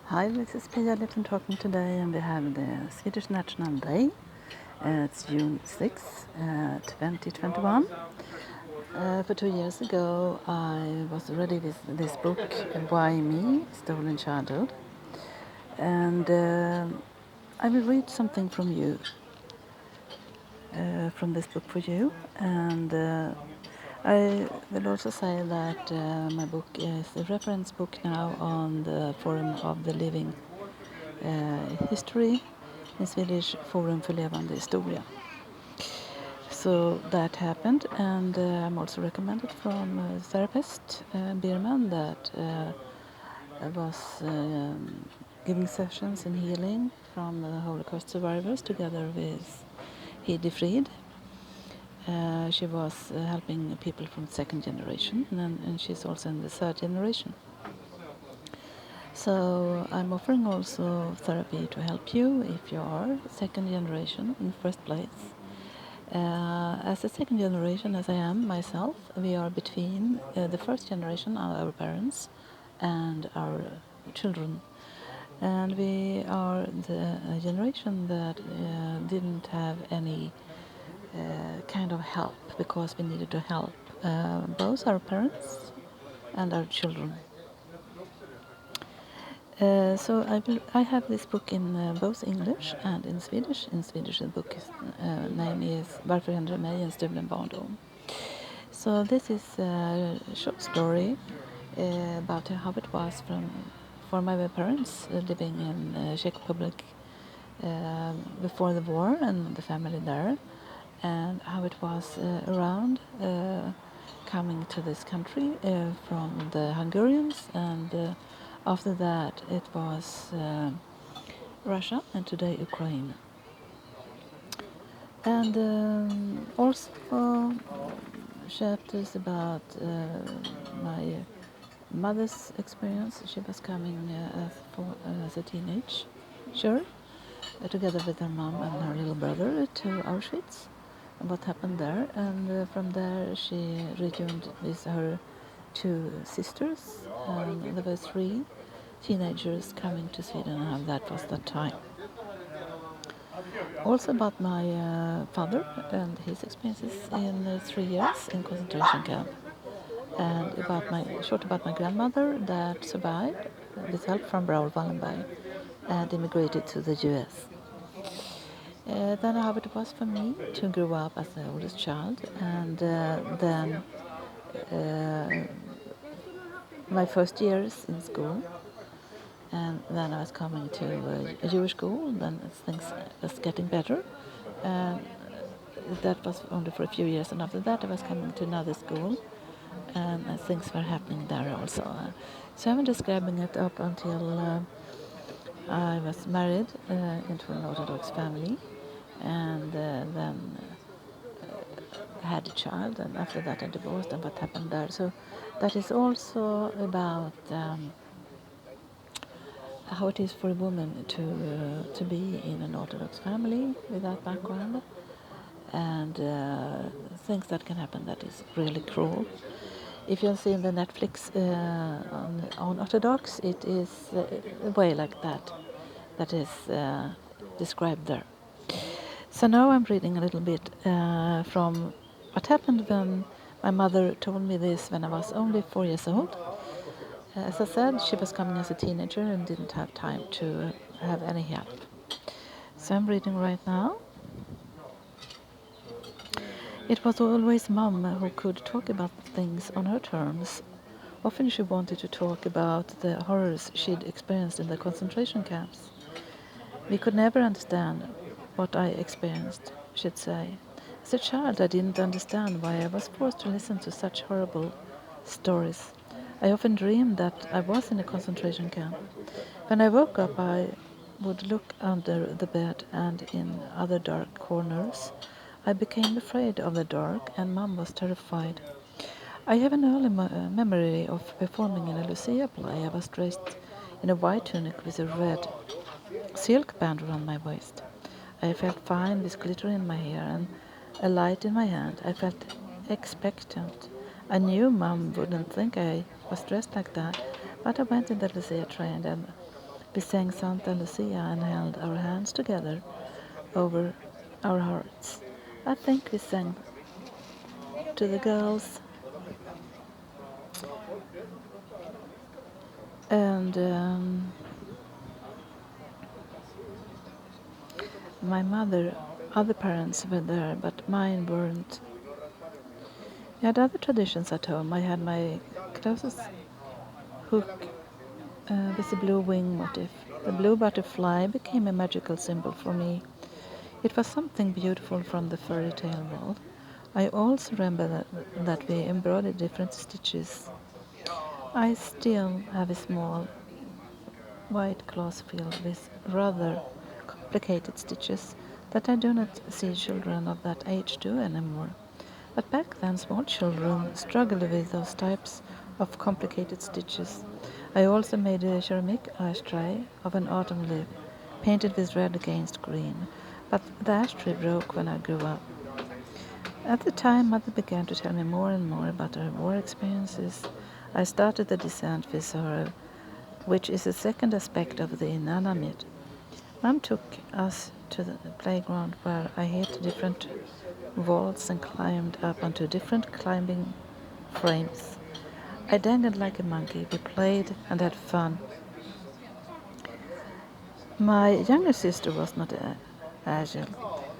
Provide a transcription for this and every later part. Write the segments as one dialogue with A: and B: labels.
A: Hi, this is Pia Lipton talking today, and we have the Swedish National Day. It's June 6, 2021. For 2 years ago, I was ready with this book, Why Me? Stolen Childhood. And I will read something from you, from this book for you. And I will also say that my book is a reference book now on the Forum of the Living History in Swedish, Forum för levande historia. So that happened, and I'm also recommended from a therapist, Birman, that was giving sessions in healing from the Holocaust survivors together with Hedi Frid. She was helping people from the second generation, and she's also in the third generation. So I'm offering also therapy to help you if you are second generation in the first place. As a second generation, as I am myself, we are between the first generation, our parents, and our children. And we are the generation that didn't have any kind of help, because we needed to help both our parents and our children. So I have this book in both English and in Swedish. In Swedish, the book's name is Varför hände mig en stulen barndom. So this is a short story about how it was for my parents living in Czech Republic before the war, and the family there, and how it was around coming to this country from the Hungarians, and after that it was Russia, and today Ukraine. And also chapters about my mother's experience. She was coming as a teenager together with her mom and her little brother to Auschwitz, and what happened there. And from there she rejoined with her two sisters, and there were three teenagers coming to Sweden, and that was that time. Also about my father and his experiences in 3 years in concentration camp, and about my grandmother that survived with help from Raoul Wallenberg and immigrated to the US. Then how it was for me to grow up as the oldest child, and then my first years in school, and then I was coming to a Jewish school. Then things was getting better, and that was only for a few years, and after that I was coming to another school, and things were happening there also. So I'm describing it up until I was married into an Orthodox family, and then had a child, and after that I divorced, and what happened there. So that is also about how it is for a woman to be in an Orthodox family with that background, and things that can happen that is really cruel. If you'll see in the Netflix on Orthodox, it is a way like that is described there. So now I'm reading a little bit from what happened when my mother told me this when I was only 4 years old. As I said, she was coming as a teenager and didn't have time to have any help. So I'm reading right now. It was always Mum who could talk about things on her terms. Often she wanted to talk about the horrors she'd experienced in the concentration camps. We could never understand what I experienced, she'd say. As a child, I didn't understand why I was forced to listen to such horrible stories. I often dreamed that I was in a concentration camp. When I woke up, I would look under the bed and in other dark corners. I became afraid of the dark, and Mum was terrified. I have an early memory of performing in a Lucia play. I was dressed in a white tunic with a red silk band around my waist. I felt fine with glitter in my hair and a light in my hand. I felt expectant. I knew Mum wouldn't think I was dressed like that, but I went in the Lucia train, and We sang Santa Lucia and held our hands together over our hearts. I think we sang to the girls, and my mother, other parents were there, but mine weren't. We had other traditions at home. I had my closest hook with the blue wing motif. The blue butterfly became a magical symbol for me. It was something beautiful from the fairy tale world. I also remember that we embroidered different stitches. I still have a small white cloth filled with rather complicated stitches that I do not see children of that age do anymore. But back then, small children struggled with those types of complicated stitches. I also made a ceramic ashtray of an autumn leaf, painted with red against green, but the ashtray broke when I grew up. At the time, Mother began to tell me more and more about her war experiences. I started the descent with her, which is the second aspect of the inanimate. Mom took us to the playground where I hit different walls and climbed up onto different climbing frames. I dangled like a monkey. We played and had fun. My younger sister was not agile.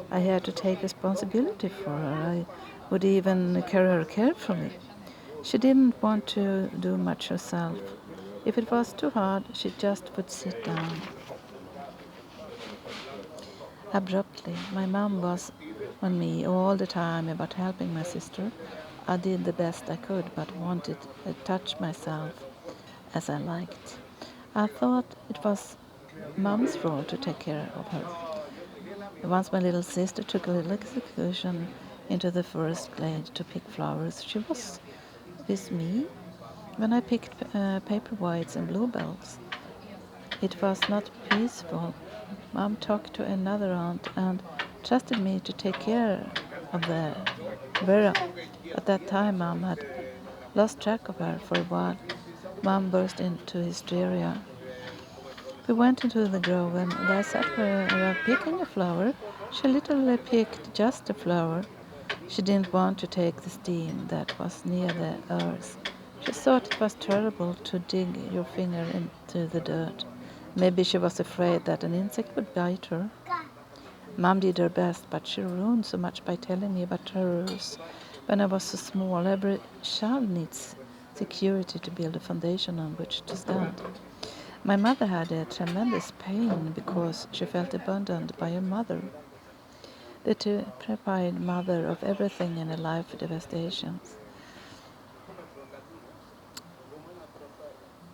A: I had to take responsibility for her. I would even carry her carefully. She didn't want to do much herself. If it was too hard, she just would sit down. Abruptly, my mom was on me all the time about helping my sister. I did the best I could, but wanted to touch myself as I liked. I thought it was Mom's role to take care of her. Once my little sister took a little excursion into the forest glade to pick flowers. She was with me when I picked paper whites and bluebells. It was not peaceful. Mom talked to another aunt and trusted me to take care of the Vera. At that time, Mom had lost track of her for a while. Mom burst into hysteria. We went into the grove and there sat her picking a flower. She literally picked just a flower. She didn't want to take the steam that was near the earth. She thought it was terrible to dig your finger into the dirt. Maybe she was afraid that an insect would bite her. Mom did her best, but she ruined so much by telling me about terrors. When I was so small, every child needs security to build a foundation on which to stand. My mother had a tremendous pain because she felt abandoned by her mother, the terrified mother of everything in a life devastations.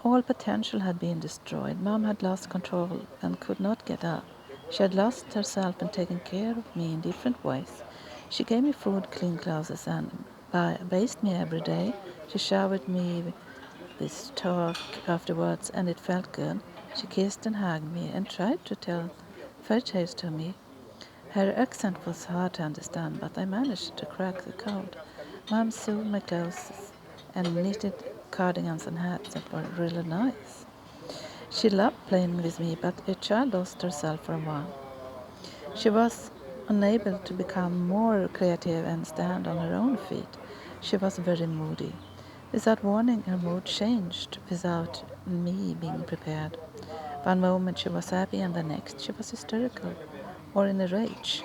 A: All potential had been destroyed. Mom had lost control and could not get up. She had lost herself and taken care of me in different ways. She gave me food, clean clothes, and bathed me every day. She showered me with talk afterwards, and it felt good. She kissed and hugged me and tried to tell fairy tales to me. Her accent was hard to understand, but I managed to crack the code. Mom sewed my clothes and knitted cardigans and hats that were really nice. She loved playing with me, but a child lost herself for a while. She was unable to become more creative and stand on her own feet. She was very moody. Without warning, her mood changed without me being prepared. One moment she was happy and the next she was hysterical or in a rage.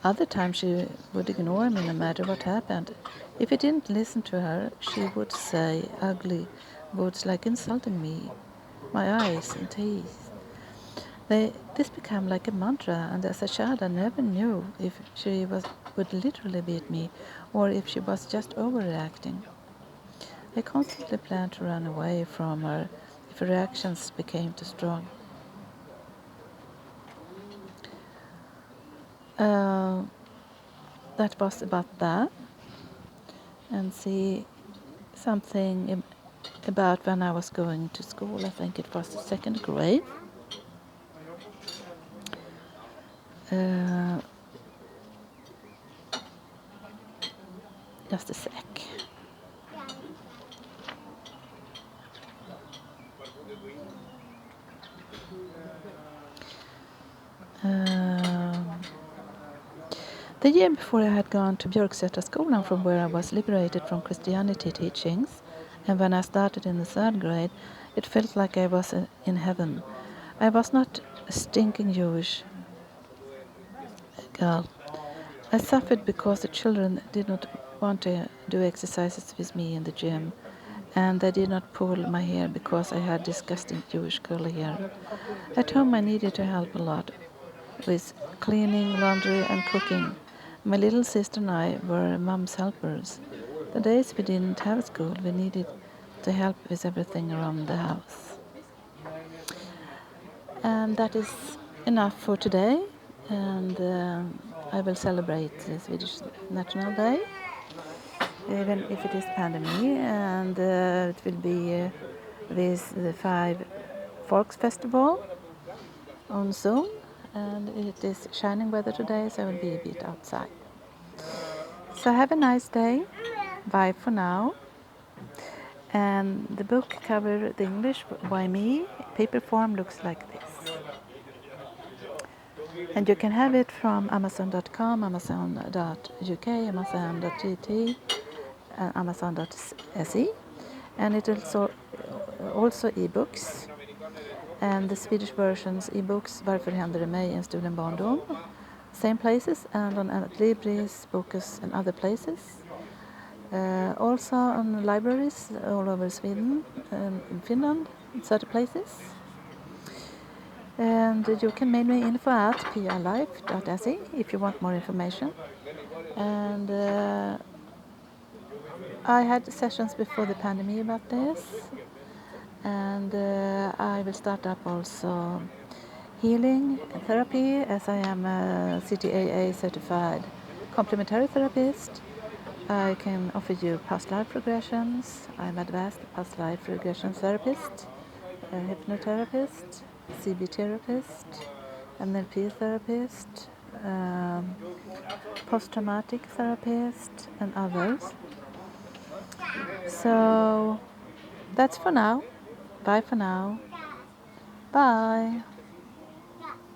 A: Other times she would ignore me no matter what happened. If I didn't listen to her, she would say ugly words like insulting me, my eyes and teeth. This became like a mantra, and as a child I never knew if would literally beat me or if she was just overreacting. I constantly planned to run away from her if her reactions became too strong. Uh, that was about that. And see something about when I was going to school. I think it was the second grade. Uh, just a sec. Um, the year before I had gone to Björksätraskolan, from where I was liberated from Christianity teachings, and when I started in the 3rd grade, it felt like I was in heaven. I was not a stinking Jewish girl. I suffered because the children did not want to do exercises with me in the gym, and they did not pull my hair because I had disgusting Jewish curly hair. At home I needed to help a lot with cleaning, laundry and cooking. My little sister and I were mom's helpers. The days we didn't have school, we needed to help with everything around the house. And that is enough for today, and I will celebrate the Swedish National Day, even if it is pandemic, and it will be with the 5 Folks Festival on Zoom, and it is shining weather today, so I will be a bit outside. So have a nice day. Bye for now. And the book cover, the English by me, paper form looks like this. And you can have it from Amazon.com, Amazon.uk, Amazon.gt, Amazon.se, and it also ebooks. And the Swedish versions ebooks, Varför händer det mig, En stulen barndom, same places, and on Adlibris, Bokus and other places. Also on libraries all over Sweden and in Finland, in 30 places. And you can mail me info at prlife.se if you want more information. And I had sessions before the pandemic about this, and I will start up also healing therapy, as I am a CTAA certified complementary therapist. I can offer you past life regressions. I'm advanced past life regression therapist, a hypnotherapist, CB therapist, NLP therapist, post-traumatic therapist, and others. So that's for now. Bye for now. Bye.